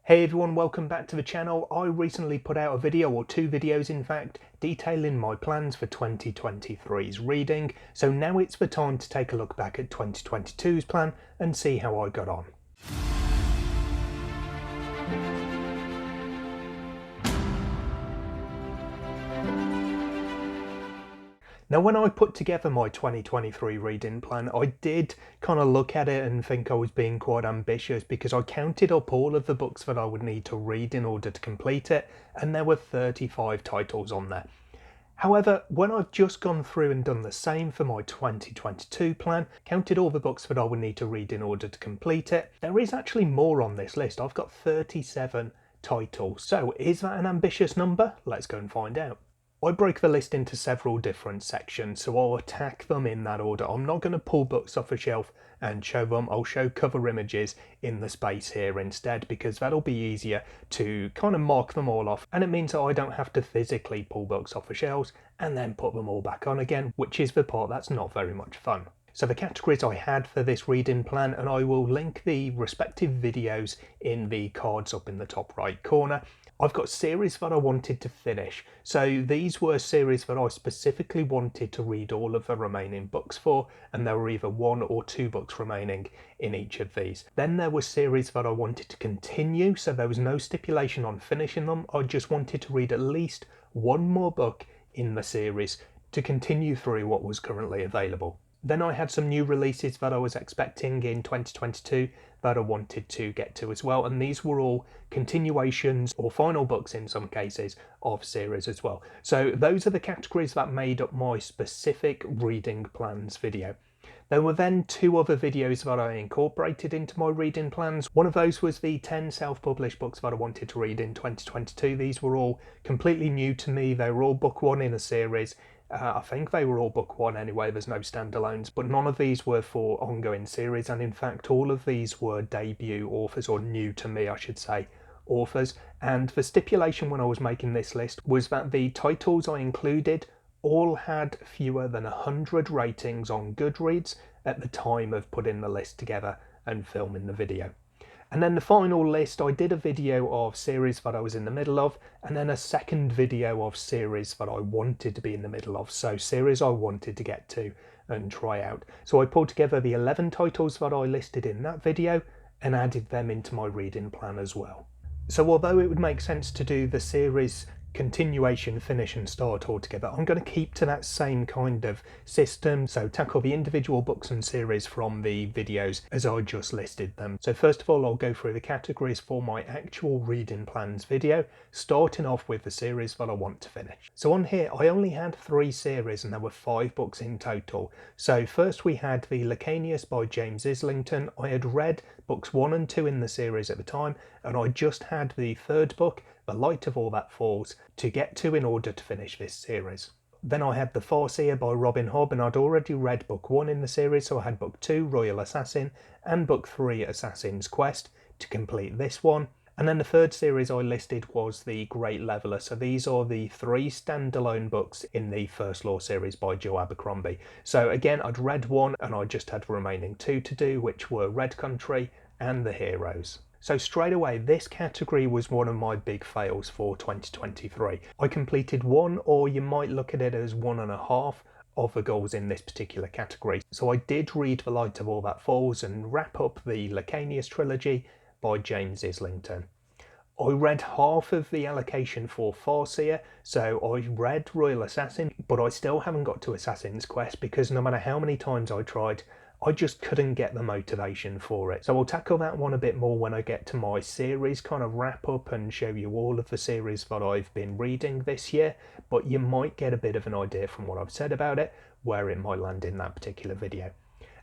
Hey everyone, welcome back to the channel. I recently put out a video, or two videos in fact, detailing my plans for 2023's reading. So now it's the time to take a look back at 2022's plan and see how I got on. Now, when I put together my 2023 reading plan, I did kind of look at it and think I was being quite ambitious because I counted up all of the books that I would need to read in order to complete it, and there were 35 titles on there. However, when I've just gone through and done the same for my 2022 plan, counted all the books that I would need to read in order to complete it, there is actually more on this list. I've got 37 titles. So is that an ambitious number? Let's go and find out. I broke the list into several different sections, so I'll attack them in that order. I'm not going to pull books off a shelf and show them. I'll show cover images in the space here instead, because that'll be easier to kind of mark them all off, and it means that I don't have to physically pull books off the shelves and then put them all back on again, which is the part that's not very much fun. So the categories I had for this reading plan, and I will link the respective videos in the cards up in the top right corner. I've got series that I wanted to finish. So these were series that I specifically wanted to read all of the remaining books for, and there were either one or two books remaining in each of these. Then there were series that I wanted to continue, so there was no stipulation on finishing them. I just wanted to read at least one more book in the series to continue through what was currently available. Then I had some new releases that I was expecting in 2022 that I wanted to get to as well, and these were all continuations or final books in some cases of series as well. So those are the categories that made up my specific reading plans video. There were then two other videos that I incorporated into my reading plans. One of those was the 10 self-published books that I wanted to read in 2022. These were all completely new to me. They were all book one in a series. I think they were all book one anyway, there's no standalones, but none of these were for ongoing series, and in fact all of these were debut authors, or new to me I should say, authors. And the stipulation when I was making this list was that the titles I included all had fewer than 100 ratings on Goodreads at the time of putting the list together and filming the video. And then the final list, I did a video of series that I was in the middle of, and then a second video of series that I wanted to be in the middle of. So series I wanted to get to and try out. So I pulled together the 11 titles that I listed in that video and added them into my reading plan as well. So although it would make sense to do the series continuation, finish and start all together, I'm going to keep to that same kind of system, so tackle the individual books and series from the videos as I just listed them. So first of all, I'll go through the categories for my actual reading plans video, starting off with the series that I want to finish. So on here I only had 3 series and there were 5 books in total. So first we had the Lacanius by James Islington. I had read books 1 and 2 in the series at the time, and I just had the third book, The Light of All That Falls, to get to in order to finish this series. Then I had The Farseer by Robin Hobb, and I'd already read book 1 in the series, so I had book 2, Royal Assassin, and book 3, Assassin's Quest, to complete this one. And then the third series I listed was The Great Leveller. So these are the 3 standalone books in the First Law series by Joe Abercrombie. So again, I'd read 1 and I just had the remaining 2 to do, which were Red Country and The Heroes. So straight away, this category was one of my big fails for 2023. I completed 1, or you might look at it as 1.5 of the goals in this particular category. So I did read The Light of All That Falls and wrap up the Lacanius trilogy by James Islington. I read half of the allocation for Farseer, so I read Royal Assassin, but I still haven't got to Assassin's Quest because no matter how many times I tried, I just couldn't get the motivation for it. So I'll tackle that one a bit more when I get to my series kind of wrap up and show you all of the series that I've been reading this year, but you might get a bit of an idea from what I've said about it, where it might land in that particular video.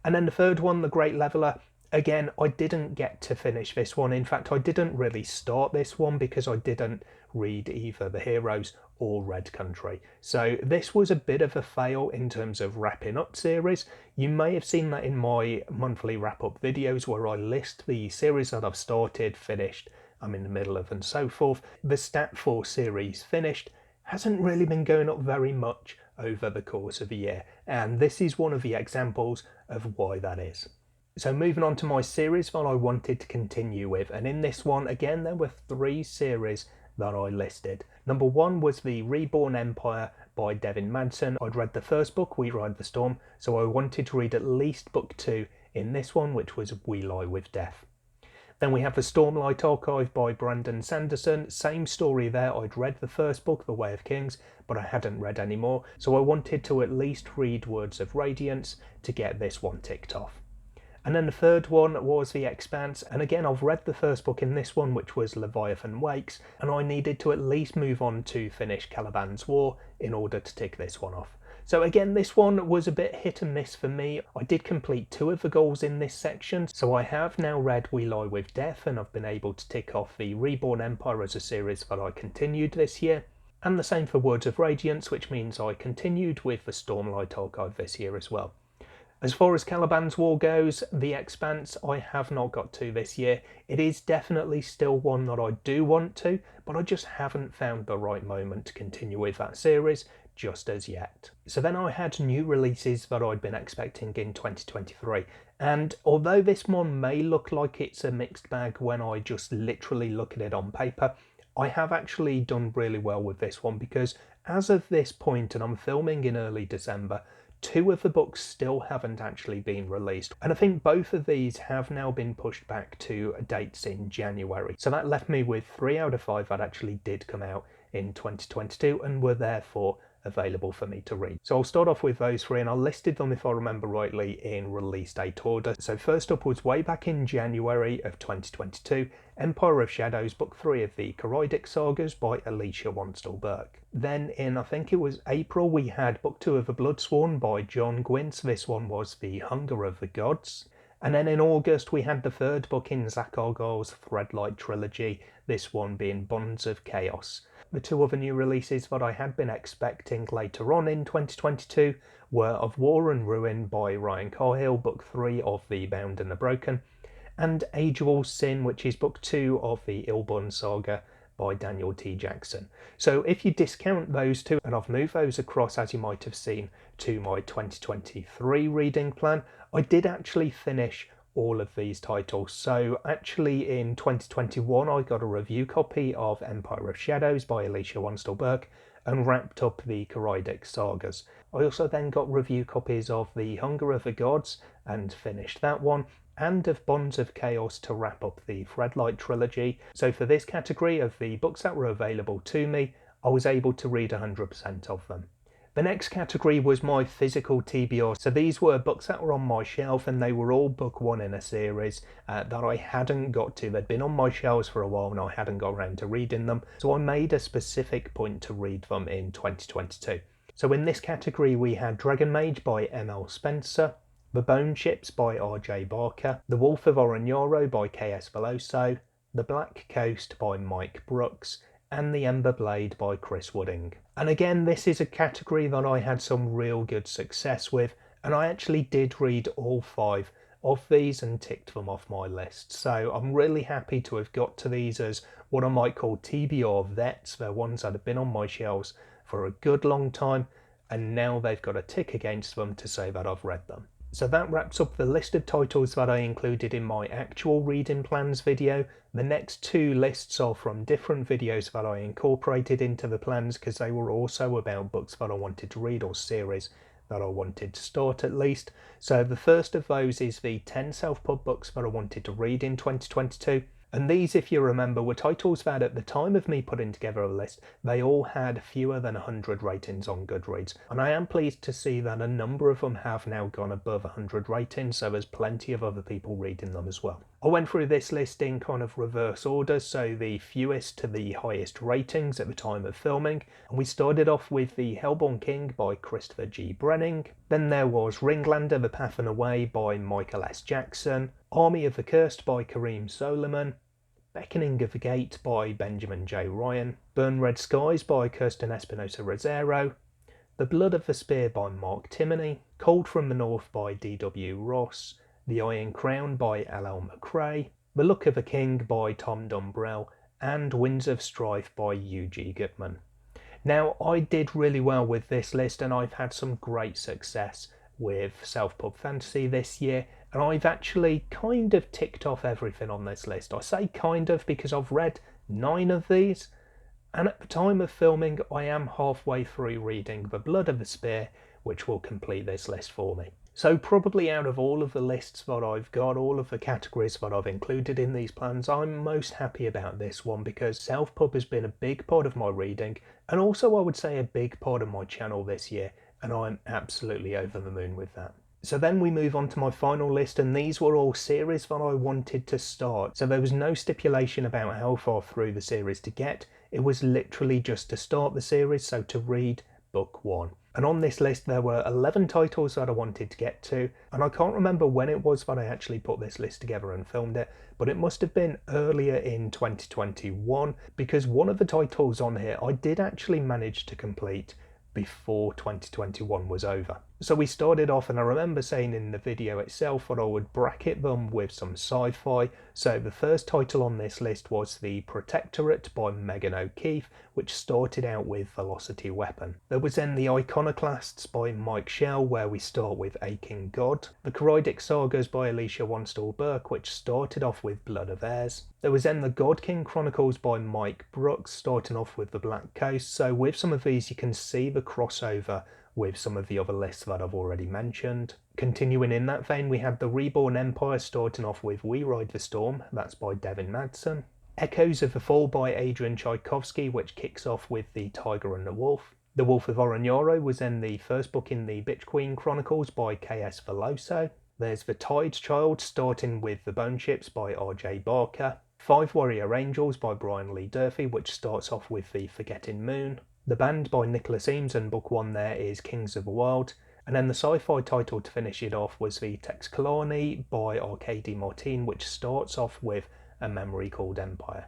And then the third one, The Great Leveller. Again, I didn't get to finish this one. In fact, I didn't really start this one because I didn't read either The Heroes or Red Country. So this was a bit of a fail in terms of wrapping up series. You may have seen that in my monthly wrap-up videos where I list the series that I've started, finished, I'm in the middle of, and so forth. The stat for series finished hasn't really been going up very much over the course of a year, and this is one of the examples of why that is. So moving on to my series that I wanted to continue with, and in this one again there were 3 series that I listed. Number 1 was the Reborn Empire by Devin Madsen. I'd read the first book, We Ride the Storm, so I wanted to read at least book 2 in this one, which was We Lie with Death. Then we have the Stormlight Archive by Brandon Sanderson. Same story there. I'd read the first book, The Way of Kings, but I hadn't read any more, so I wanted to at least read Words of Radiance to get this one ticked off. And then the third one was The Expanse, and again I've read the first book in this one, which was Leviathan Wakes, and I needed to at least move on to finish Caliban's War in order to tick this one off. So again, this one was a bit hit and miss for me. I did complete 2 of the goals in this section, so I have now read We Lie with Death, and I've been able to tick off the Reborn Empire as a series that I continued this year. And the same for Words of Radiance, which means I continued with the Stormlight Archive this year as well. As far as Caliban's War goes, The Expanse I have not got to this year. It is definitely still one that I do want to, but I just haven't found the right moment to continue with that series just as yet. So then I had new releases that I'd been expecting in 2023, and although this one may look like it's a mixed bag when I just literally look at it on paper, I have actually done really well with this one because as of this point, and I'm filming in early December, 2 of the books still haven't actually been released, and I think both of these have now been pushed back to dates in January. So that left me with 3 out of 5 that actually did come out in 2022 and were therefore available for me to read. So I'll start off with those 3, and I listed them, if I remember rightly, in release date order. So first up was way back in January of 2022, Empire of Shadows, Book 3 of the Kreidic Sagas by Alicia Wanstel-Burke. Then in, I think it was April, we had Book 2 of The Bloodsworn by John Gwynne. This one was The Hunger of the Gods. And then in August, we had the 3rd book in Zach Argyle's Threadlight trilogy, this one being Bonds of Chaos. The 2 other new releases that I had been expecting later on in 2022 were Of War and Ruin by Ryan Cahill, Book 3 of The Bound and the Broken, and Age of All Sin, which is Book 2 of the Ilborn Saga by Daniel T. Jackson. So if you discount those 2, and I've moved those across, as you might have seen, to my 2023 reading plan, I did actually finish all of these titles. So actually in 2021 I got a review copy of Empire of Shadows by Alicia Wanstel-Burke and wrapped up the Kreidic Sagas. I also then got review copies of The Hunger of the Gods and finished that one, and of Bonds of Chaos to wrap up the Threadlight trilogy. So for this category of the books that were available to me, I was able to read 100% of them. The next category was my Physical TBR. So these were books that were on my shelf, and they were all book 1 in a series that I hadn't got to. They'd been on my shelves for a while and I hadn't got around to reading them. So I made a specific point to read them in 2022. So in this category we had Dragon Mage by M.L. Spencer, The Bone Ships by R.J. Barker, The Wolf of Oronjaro by K.S. Veloso, The Black Coast by Mike Brooks, and The Ember Blade by Chris Wooding. And again, this is a category that I had some real good success with, and I actually did read all 5 of these and ticked them off my list. So I'm really happy to have got to these as what I might call TBR vets. They're ones that have been on my shelves for a good long time, and now they've got a tick against them to say that I've read them. So that wraps up the list of titles that I included in my actual reading plans video. The next 2 lists are from different videos that I incorporated into the plans because they were also about books that I wanted to read, or series that I wanted to start at least. So the first of those is the 10 self-pub books that I wanted to read in 2022. And these, if you remember, were titles that at the time of me putting together a list, they all had fewer than 100 ratings on Goodreads. And I am pleased to see that a number of them have now gone above 100 ratings, so there's plenty of other people reading them as well. I went through this list in kind of reverse order, so the fewest to the highest ratings at the time of filming. And we started off with The Hellborn King by Christopher G. Brenning. Then there was Ringlander, The Path and the Way by Michael S. Jackson. Army of the Cursed by Kareem Soliman. Beckoning of the Gate by Benjamin J. Ryan, Burn Red Skies by Kirsten Espinosa Rosero, The Blood of the Spear by Mark Timoney, Cold from the North by D.W. Ross, The Iron Crown by L.L. McRae, The Look of a King by Tom Dumbrell, and Winds of Strife by U.G. Gutman. Now, I did really well with this list, and I've had some great success with self-pub fantasy this year, and I've actually kind of ticked off everything on this list. I say kind of because I've read 9 of these, and at the time of filming I am halfway through reading The Blood of the Spear, which will complete this list for me. So probably out of all of the lists that I've got, all of the categories that I've included in these plans, I'm most happy about this one because self-pub has been a big part of my reading, and also I would say a big part of my channel this year, and I'm absolutely over the moon with that. So then we move on to my final list, and these were all series that I wanted to start. So there was no stipulation about how far through the series to get. It was literally just to start the series, so to read book 1. And on this list there were 11 titles that I wanted to get to, and I can't remember when it was that I actually put this list together and filmed it, but it must have been earlier in 2021, because one of the titles on here I did actually manage to complete before 2021 was over. So we started off, and I remember saying in the video itself that I would bracket them with some sci-fi. So the first title on this list was The Protectorate by Megan O'Keefe, which started out with Velocity Weapon. There was then The Iconoclasts by Mike Shell, where we start with Aching God. The Koroidic Sagas by Alicia Wanstall-Burke, which started off with Blood of Heirs. There was then The God King Chronicles by Mike Brooks, starting off with The Black Coast. So with some of these you can see the crossover with some of the other lists that I've already mentioned. Continuing in that vein, we had The Reborn Empire, starting off with We Ride the Storm, that's by Devin Madsen. Echoes of the Fall by Adrian Tchaikovsky, which kicks off with The Tiger and the Wolf. The Wolf of Oroñoro was then the first book in the Bitch Queen Chronicles by K.S. Veloso. There's The Tide's Child, starting with The Bone Ships by R.J. Barker. 5 Warrior Angels by Brian Lee Durfee, which starts off with The Forgetting Moon. The Band by Nicholas Eames, and book 1 there is Kings of the Wild. And then the sci-fi title to finish it off was The Texkalani by Arkady Martin, which starts off with A Memory Called Empire.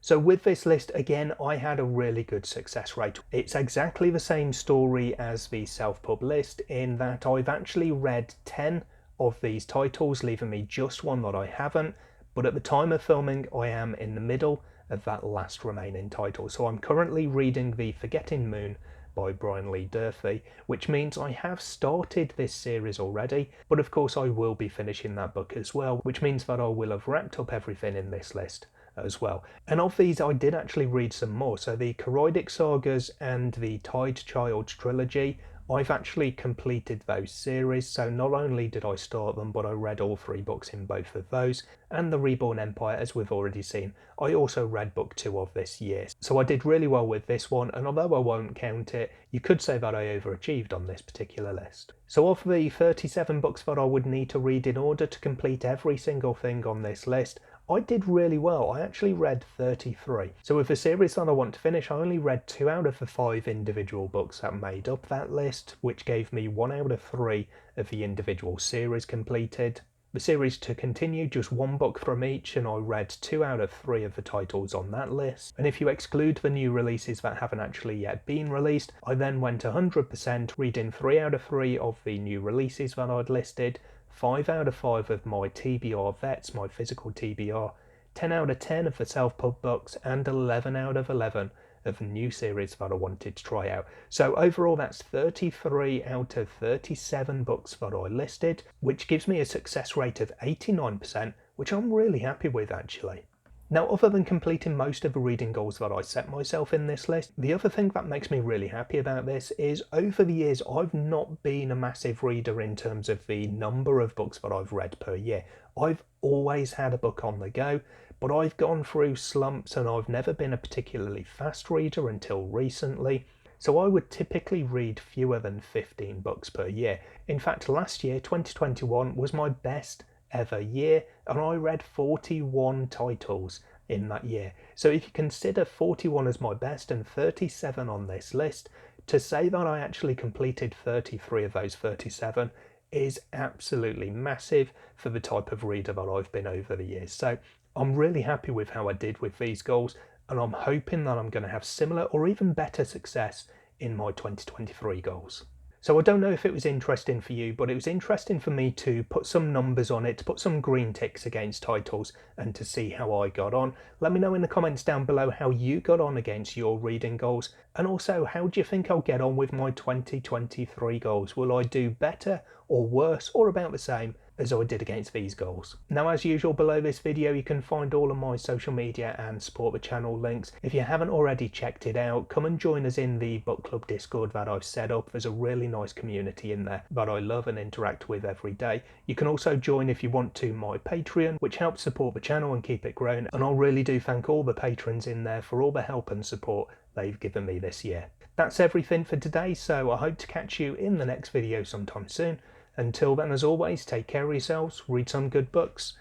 So with this list, again, I had a really good success rate. It's exactly the same story as the self-pub list in that I've actually read 10 of these titles, leaving me just one that I haven't. But at the time of filming, I am in the middle of that last remaining title. So I'm currently reading The Forgetting Moon by Brian Lee Durfee, which means I have started this series already, but of course I will be finishing that book as well, which means that I will have wrapped up everything in this list as well. And of these I did actually read some more. So the Koroidic Sagas and the Tide Child trilogy, I've actually completed those series, so not only did I start them, but I read all 3 books in both of those. And The Reborn Empire, as we've already seen, I also read book 2 of this year. So I did really well with this one, and although I won't count it, you could say that I overachieved on this particular list. So of the 37 books that I would need to read in order to complete every single thing on this list, I did really well. I actually read 33. So with the series that I want to finish, I only read 2 out of the 5 individual books that made up that list, which gave me 1 out of 3 of the individual series completed. The series to continue, just 1 book from each, and I read 2 out of 3 of the titles on that list. And if you exclude the new releases that haven't actually yet been released, I then went 100%, reading 3 out of 3 of the new releases that I'd listed, 5 out of 5 of my TBR vets, my physical TBR, 10 out of 10 of the self-pub books, and 11 out of 11 of the new series that I wanted to try out. So overall that's 33 out of 37 books that I listed, which gives me a success rate of 89%, which I'm really happy with actually. Now, other than completing most of the reading goals that I set myself in this list, the other thing that makes me really happy about this is over the years I've not been a massive reader in terms of the number of books that I've read per year. I've always had a book on the go, but I've gone through slumps and I've never been a particularly fast reader until recently. So I would typically read fewer than 15 books per year. In fact, last year, 2021, was my best ever year, and I read 41 titles in that year. So if you consider 41 as my best and 37 on this list, to say that I actually completed 33 of those 37 is absolutely massive for the type of reader that I've been over the years. So I'm really happy with how I did with these goals, and I'm hoping that I'm going to have similar or even better success in my 2023 goals. So I don't know if it was interesting for you, but it was interesting for me to put some numbers on it, to put some green ticks against titles and to see how I got on. Let me know in the comments down below how you got on against your reading goals, and also how do you think I'll get on with my 2023 goals? Will I do better or worse or about the same? as I did against these goals. Now, as usual, below this video you can find all of my social media and support the channel links. If you haven't already checked it out, come and join us in the book club Discord that I've set up. There's a really nice community in there that I love and interact with every day. You can also join, if you want to, my Patreon, which helps support the channel and keep it growing, and I really do thank all the patrons in there for all the help and support they've given me this year. That's everything for today, so I hope to catch you in the next video sometime soon. Until then, as always, take care of yourselves, read some good books.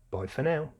Bye for now.